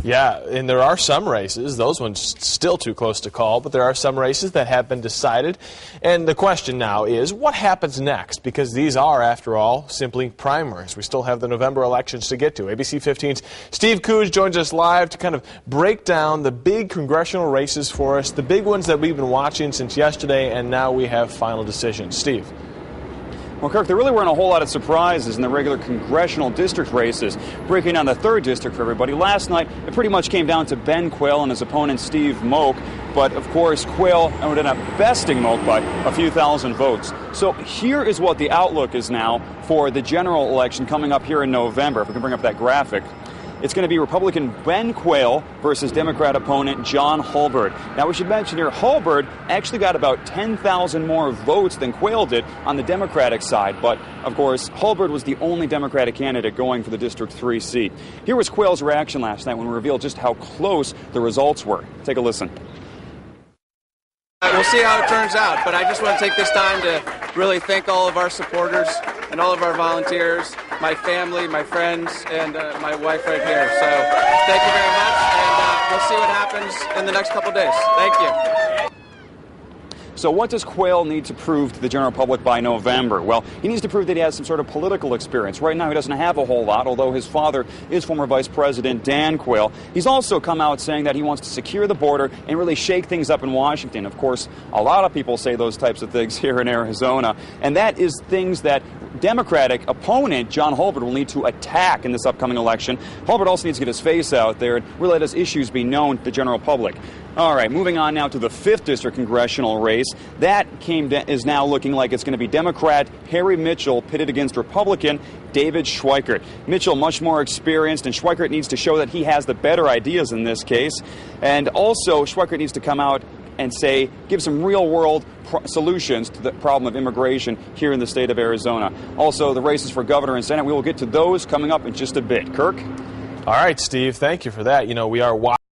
Yeah, and there are some races, those ones still too close to call, but there are some races that have been decided. And the question now is, what happens next? Because these are, after all, simply primaries. We still have the November elections to get to. ABC 15's Steve Coos joins us live to kind of break down the big congressional races for us, the big ones that we've been watching since yesterday, and now we have final decisions. Steve. Well, Kirk, there really weren't a whole lot of surprises in the regular congressional district races. Breaking down the 3rd district for everybody, last night it pretty much came down to Ben Quayle and his opponent Steve Moak. But, of course, Quayle ended up besting Moak by a few thousand votes. So here is what the outlook is now for the general election coming up here in November. If we can bring up that graphic. It's going to be Republican Ben Quayle versus Democrat opponent John Hulbert. Now, we should mention here, Hulbert actually got about 10,000 more votes than Quayle did on the Democratic side. But, of course, Hulbert was the only Democratic candidate going for the District 3 seat. Here was Quayle's reaction last night when we revealed just how close the results were. Take a listen. We'll see how it turns out, but I just want to take this time to really thank all of our supporters and all of our volunteers, my family, my friends, and my wife right here. So thank you very much, and we'll see what happens in the next couple days. Thank you. So what does Quayle need to prove to the general public by November? Well, he needs to prove that he has some sort of political experience. Right now he doesn't have a whole lot, although his father is former Vice President Dan Quayle. He's also come out saying that he wants to secure the border and really shake things up in Washington. Of course, a lot of people say those types of things here in Arizona, and that is things that Democratic opponent John Hulbert will need to attack in this upcoming election. Hulbert also needs to get his face out there and really let his issues be known to the general public. All right, moving on now to the 5th District congressional race. That is now looking like it's going to be Democrat Harry Mitchell pitted against Republican David Schweikert. Mitchell much more experienced, and Schweikert needs to show that he has the better ideas in this case. And also, Schweikert needs to come out and give some real-world solutions to the problem of immigration here in the state of Arizona. Also, the races for governor and Senate, we will get to those coming up in just a bit. Kirk? All right, Steve, thank you for that. You know, we are watching